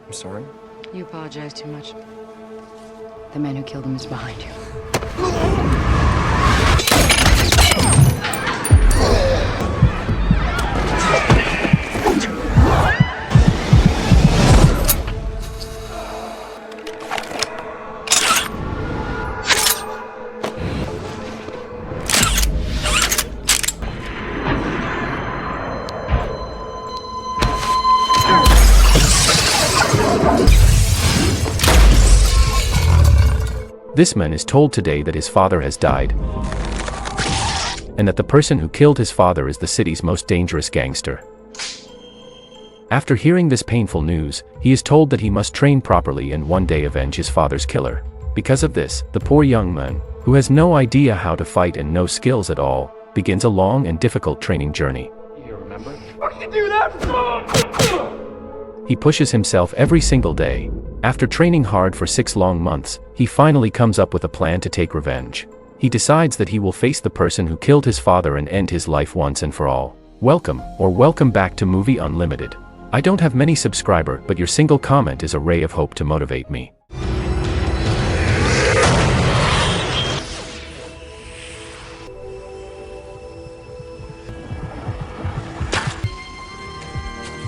I'm sorry. You apologize too much. The man who killed him is behind you. This man is told today that his father has died, and that the person who killed his father is the city's most dangerous gangster. After hearing this painful news, he is told that he must train properly and one day avenge his father's killer. Because of this, the poor young man, who has no idea how to fight and no skills at all, begins a long and difficult training journey. You remember? What did you do that for? He pushes himself every single day. After training hard for 6 long months, he finally comes up with a plan to take revenge. He decides that he will face the person who killed his father and end his life once and for all. Welcome back to Movie Unlimited. I don't have many subscribers, but your single comment is a ray of hope to motivate me.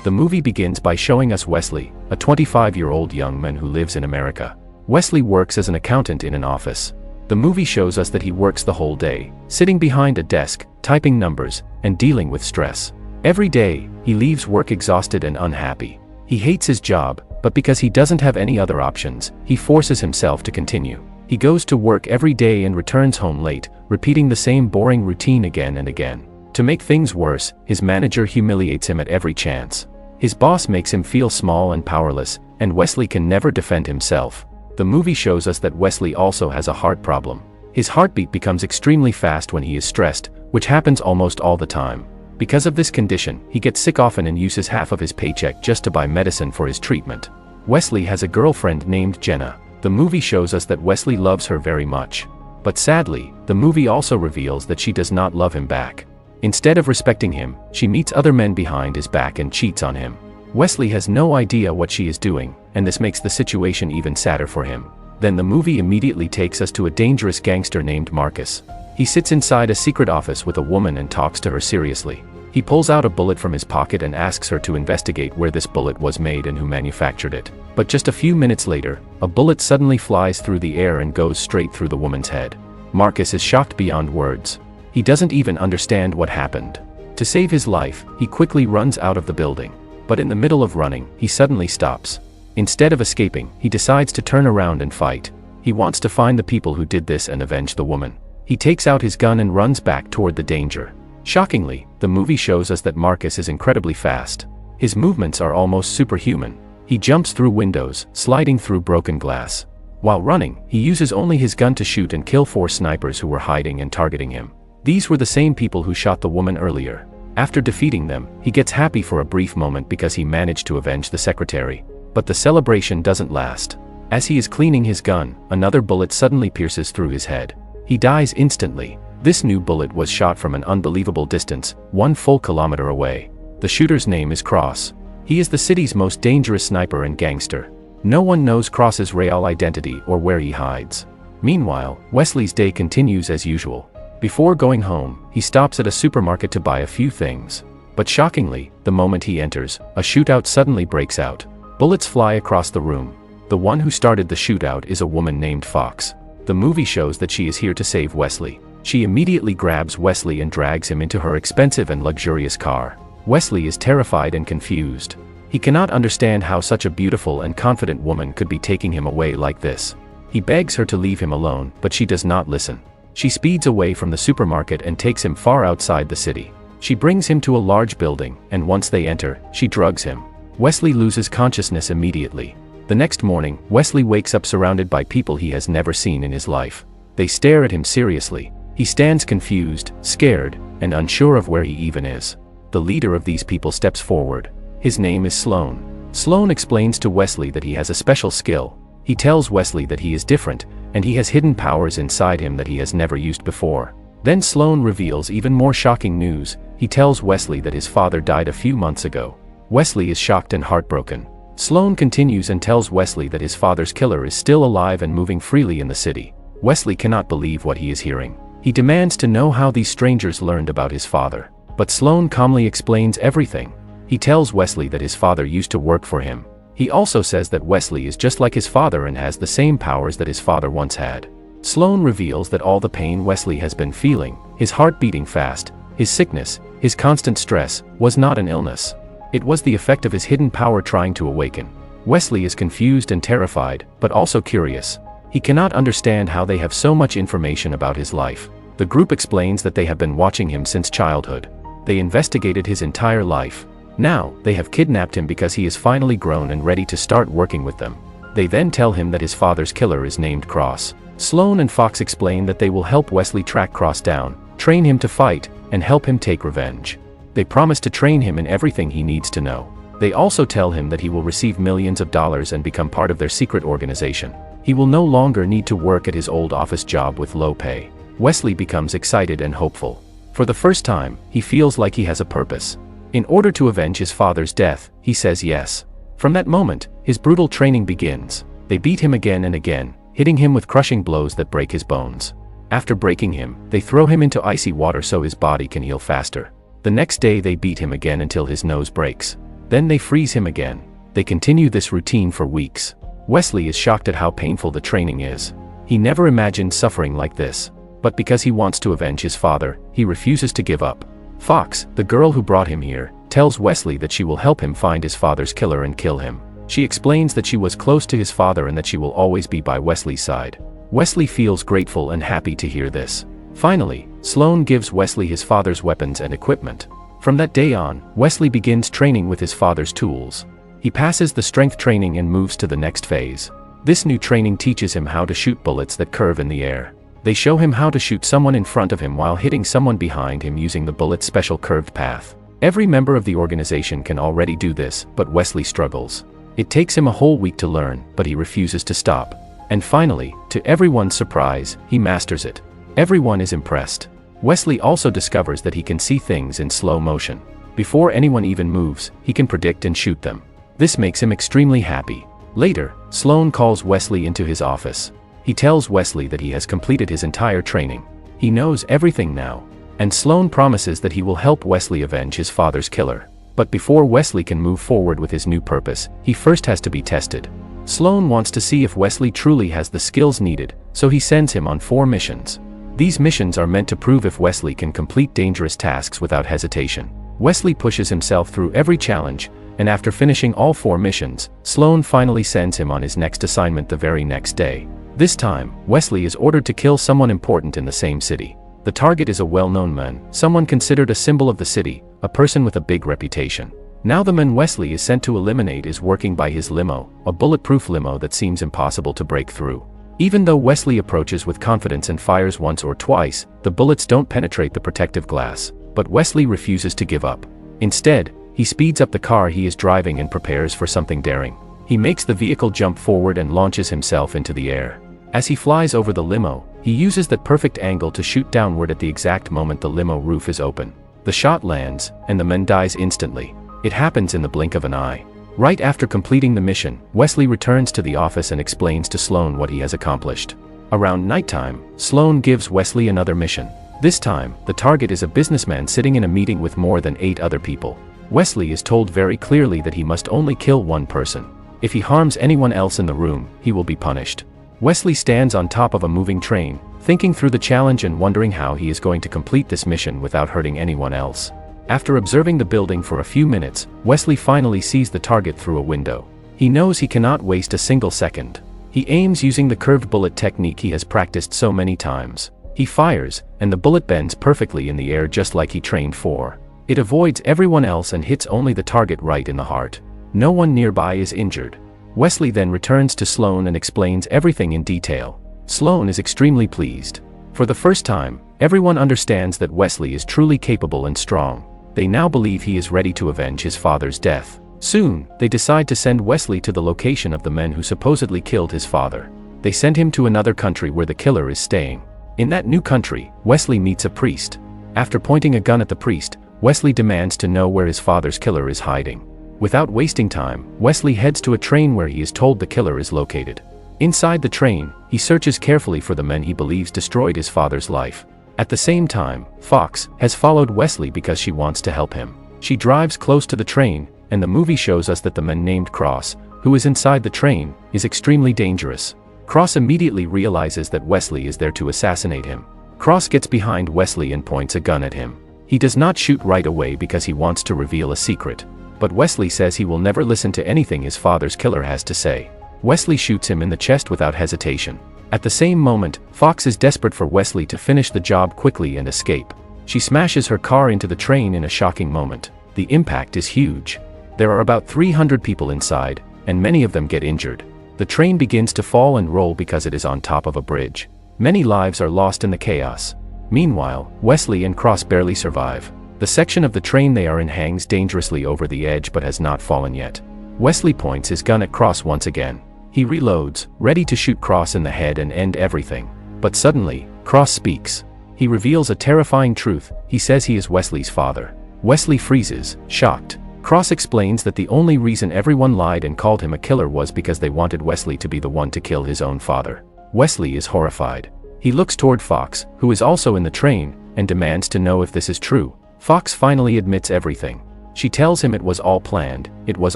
The movie begins by showing us Wesley, a 25-year-old young man who lives in America. Wesley works as an accountant in an office. The movie shows us that he works the whole day, sitting behind a desk, typing numbers, and dealing with stress. Every day, he leaves work exhausted and unhappy. He hates his job, but because he doesn't have any other options, he forces himself to continue. He goes to work every day and returns home late, repeating the same boring routine again and again. To make things worse, his manager humiliates him at every chance. His boss makes him feel small and powerless, and Wesley can never defend himself. The movie shows us that Wesley also has a heart problem. His heartbeat becomes extremely fast when he is stressed, which happens almost all the time. Because of this condition, he gets sick often and uses half of his paycheck just to buy medicine for his treatment. Wesley has a girlfriend named Jenna. The movie shows us that Wesley loves her very much. But sadly, the movie also reveals that she does not love him back. Instead of respecting him, she meets other men behind his back and cheats on him. Wesley has no idea what she is doing, and this makes the situation even sadder for him. Then the movie immediately takes us to a dangerous gangster named Marcus. He sits inside a secret office with a woman and talks to her seriously. He pulls out a bullet from his pocket and asks her to investigate where this bullet was made and who manufactured it. But just a few minutes later, a bullet suddenly flies through the air and goes straight through the woman's head. Marcus is shocked beyond words. He doesn't even understand what happened. To save his life, he quickly runs out of the building. But in the middle of running, he suddenly stops. Instead of escaping, he decides to turn around and fight. He wants to find the people who did this and avenge the woman. He takes out his gun and runs back toward the danger. Shockingly, the movie shows us that Marcus is incredibly fast. His movements are almost superhuman. He jumps through windows, sliding through broken glass. While running, he uses only his gun to shoot and kill 4 snipers who were hiding and targeting him. These were the same people who shot the woman earlier. After defeating them, he gets happy for a brief moment because he managed to avenge the secretary. But the celebration doesn't last. As he is cleaning his gun, another bullet suddenly pierces through his head. He dies instantly. This new bullet was shot from an unbelievable distance, 1 full kilometer away. The shooter's name is Cross. He is the city's most dangerous sniper and gangster. No one knows Cross's real identity or where he hides. Meanwhile, Wesley's day continues as usual. Before going home, he stops at a supermarket to buy a few things. But shockingly, the moment he enters, a shootout suddenly breaks out. Bullets fly across the room. The one who started the shootout is a woman named Fox. The movie shows that she is here to save Wesley. She immediately grabs Wesley and drags him into her expensive and luxurious car. Wesley is terrified and confused. He cannot understand how such a beautiful and confident woman could be taking him away like this. He begs her to leave him alone, but she does not listen. She speeds away from the supermarket and takes him far outside the city. She brings him to a large building, and once they enter, she drugs him. Wesley loses consciousness immediately. The next morning, Wesley wakes up surrounded by people he has never seen in his life. They stare at him seriously. He stands confused, scared, and unsure of where he even is. The leader of these people steps forward. His name is Sloan. Sloan explains to Wesley that he has a special skill. He tells Wesley that he is different, and he has hidden powers inside him that he has never used before. Then Sloan reveals even more shocking news. He tells Wesley that his father died a few months ago. Wesley is shocked and heartbroken. Sloan continues and tells Wesley that his father's killer is still alive and moving freely in the city. Wesley cannot believe what he is hearing. He demands to know how these strangers learned about his father. But Sloan calmly explains everything. He tells Wesley that his father used to work for him. He also says that Wesley is just like his father and has the same powers that his father once had. Sloan reveals that all the pain Wesley has been feeling, his heart beating fast, his sickness, his constant stress, was not an illness. It was the effect of his hidden power trying to awaken. Wesley is confused and terrified, but also curious. He cannot understand how they have so much information about his life. The group explains that they have been watching him since childhood. They investigated his entire life. Now, they have kidnapped him because he is finally grown and ready to start working with them. They then tell him that his father's killer is named Cross. Sloan and Fox explain that they will help Wesley track Cross down, train him to fight, and help him take revenge. They promise to train him in everything he needs to know. They also tell him that he will receive millions of dollars and become part of their secret organization. He will no longer need to work at his old office job with low pay. Wesley becomes excited and hopeful. For the first time, he feels like he has a purpose. In order to avenge his father's death, he says yes. From that moment, his brutal training begins. They beat him again and again, hitting him with crushing blows that break his bones. After breaking him, they throw him into icy water so his body can heal faster. The next day they beat him again until his nose breaks. Then they freeze him again. They continue this routine for weeks. Wesley is shocked at how painful the training is. He never imagined suffering like this. But because he wants to avenge his father, he refuses to give up. Fox, the girl who brought him here, tells Wesley that she will help him find his father's killer and kill him. She explains that she was close to his father and that she will always be by Wesley's side. Wesley feels grateful and happy to hear this. Finally, Sloan gives Wesley his father's weapons and equipment. From that day on, Wesley begins training with his father's tools. He passes the strength training and moves to the next phase. This new training teaches him how to shoot bullets that curve in the air. They show him how to shoot someone in front of him while hitting someone behind him using the bullet's special curved path. Every member of the organization can already do this, but Wesley struggles. It takes him a whole week to learn, but he refuses to stop. And finally, to everyone's surprise, he masters it. Everyone is impressed. Wesley also discovers that he can see things in slow motion. Before anyone even moves, he can predict and shoot them. This makes him extremely happy. Later, Sloan calls Wesley into his office. He tells Wesley that he has completed his entire training. He knows everything now. And Sloan promises that he will help Wesley avenge his father's killer. But before Wesley can move forward with his new purpose, he first has to be tested. Sloan wants to see if Wesley truly has the skills needed, so he sends him on 4 missions. These missions are meant to prove if Wesley can complete dangerous tasks without hesitation. Wesley pushes himself through every challenge, and after finishing all 4 missions, Sloan finally sends him on his next assignment the very next day. This time, Wesley is ordered to kill someone important in the same city. The target is a well-known man, someone considered a symbol of the city, a person with a big reputation. Now the man Wesley is sent to eliminate is working by his limo, a bulletproof limo that seems impossible to break through. Even though Wesley approaches with confidence and fires once or twice, the bullets don't penetrate the protective glass. But Wesley refuses to give up. Instead, he speeds up the car he is driving and prepares for something daring. He makes the vehicle jump forward and launches himself into the air. As he flies over the limo, he uses that perfect angle to shoot downward at the exact moment the limo roof is open. The shot lands, and the man dies instantly. It happens in the blink of an eye. Right after completing the mission, Wesley returns to the office and explains to Sloan what he has accomplished. Around nighttime, Sloan gives Wesley another mission. This time, the target is a businessman sitting in a meeting with more than 8 other people. Wesley is told very clearly that he must only kill one person. If he harms anyone else in the room, he will be punished. Wesley stands on top of a moving train, thinking through the challenge and wondering how he is going to complete this mission without hurting anyone else. After observing the building for a few minutes, Wesley finally sees the target through a window. He knows he cannot waste a single second. He aims using the curved bullet technique he has practiced so many times. He fires, and the bullet bends perfectly in the air just like he trained for. It avoids everyone else and hits only the target right in the heart. No one nearby is injured. Wesley then returns to Sloan and explains everything in detail. Sloan is extremely pleased. For the first time, everyone understands that Wesley is truly capable and strong. They now believe he is ready to avenge his father's death. Soon, they decide to send Wesley to the location of the men who supposedly killed his father. They send him to another country where the killer is staying. In that new country, Wesley meets a priest. After pointing a gun at the priest, Wesley demands to know where his father's killer is hiding. Without wasting time, Wesley heads to a train where he is told the killer is located. Inside the train, he searches carefully for the men he believes destroyed his father's life. At the same time, Fox has followed Wesley because she wants to help him. She drives close to the train, and the movie shows us that the man named Cross, who is inside the train, is extremely dangerous. Cross immediately realizes that Wesley is there to assassinate him. Cross gets behind Wesley and points a gun at him. He does not shoot right away because he wants to reveal a secret. But Wesley says he will never listen to anything his father's killer has to say. Wesley shoots him in the chest without hesitation. At the same moment, Fox is desperate for Wesley to finish the job quickly and escape. She smashes her car into the train in a shocking moment. The impact is huge. There are about 300 people inside, and many of them get injured. The train begins to fall and roll because it is on top of a bridge. Many lives are lost in the chaos. Meanwhile, Wesley and Cross barely survive. The section of the train they are in hangs dangerously over the edge but has not fallen yet. Wesley points his gun at Cross once again. He reloads, ready to shoot Cross in the head and end everything. But suddenly, Cross speaks. He reveals a terrifying truth. He says he is Wesley's father. Wesley freezes, shocked. Cross explains that the only reason everyone lied and called him a killer was because they wanted Wesley to be the one to kill his own father. Wesley is horrified. He looks toward Fox, who is also in the train, and demands to know if this is true. Fox finally admits everything. She tells him it was all planned, it was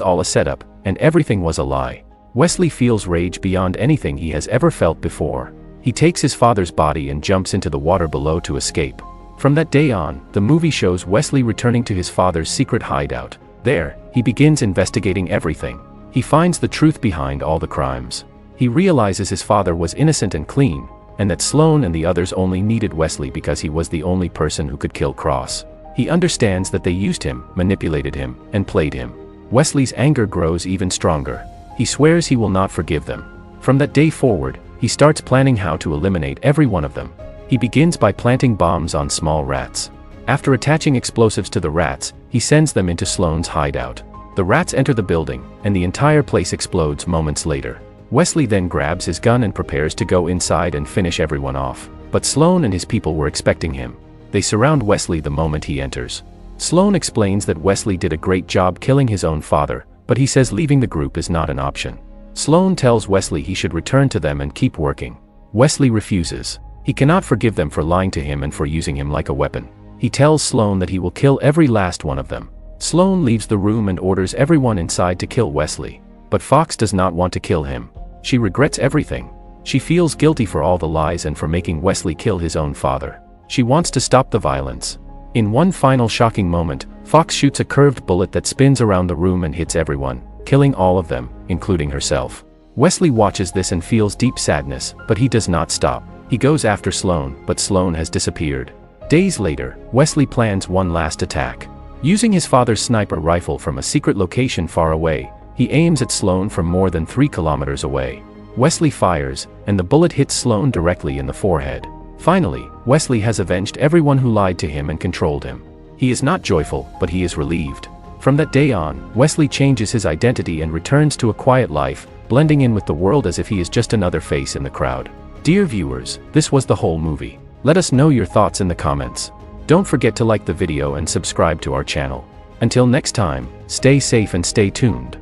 all a setup, and everything was a lie. Wesley feels rage beyond anything he has ever felt before. He takes his father's body and jumps into the water below to escape. From that day on, the movie shows Wesley returning to his father's secret hideout. There, he begins investigating everything. He finds the truth behind all the crimes. He realizes his father was innocent and clean, and that Sloane and the others only needed Wesley because he was the only person who could kill Cross. He understands that they used him, manipulated him, and played him. Wesley's anger grows even stronger. He swears he will not forgive them. From that day forward, he starts planning how to eliminate every one of them. He begins by planting bombs on small rats. After attaching explosives to the rats, he sends them into Sloane's hideout. The rats enter the building, and the entire place explodes moments later. Wesley then grabs his gun and prepares to go inside and finish everyone off. But Sloane and his people were expecting him. They surround Wesley the moment he enters. Sloane explains that Wesley did a great job killing his own father, but he says leaving the group is not an option. Sloane tells Wesley he should return to them and keep working. Wesley refuses. He cannot forgive them for lying to him and for using him like a weapon. He tells Sloane that he will kill every last one of them. Sloane leaves the room and orders everyone inside to kill Wesley. But Fox does not want to kill him. She regrets everything. She feels guilty for all the lies and for making Wesley kill his own father. She wants to stop the violence. In one final shocking moment, Fox shoots a curved bullet that spins around the room and hits everyone, killing all of them, including herself. Wesley watches this and feels deep sadness, but he does not stop. He goes after Sloane, but Sloane has disappeared. Days later, Wesley plans one last attack. Using his father's sniper rifle from a secret location far away, he aims at Sloane from more than 3 kilometers away. Wesley fires, and the bullet hits Sloane directly in the forehead. Finally, Wesley has avenged everyone who lied to him and controlled him. He is not joyful, but he is relieved. From that day on, Wesley changes his identity and returns to a quiet life, blending in with the world as if he is just another face in the crowd. Dear viewers, this was the whole movie. Let us know your thoughts in the comments. Don't forget to like the video and subscribe to our channel. Until next time, stay safe and stay tuned.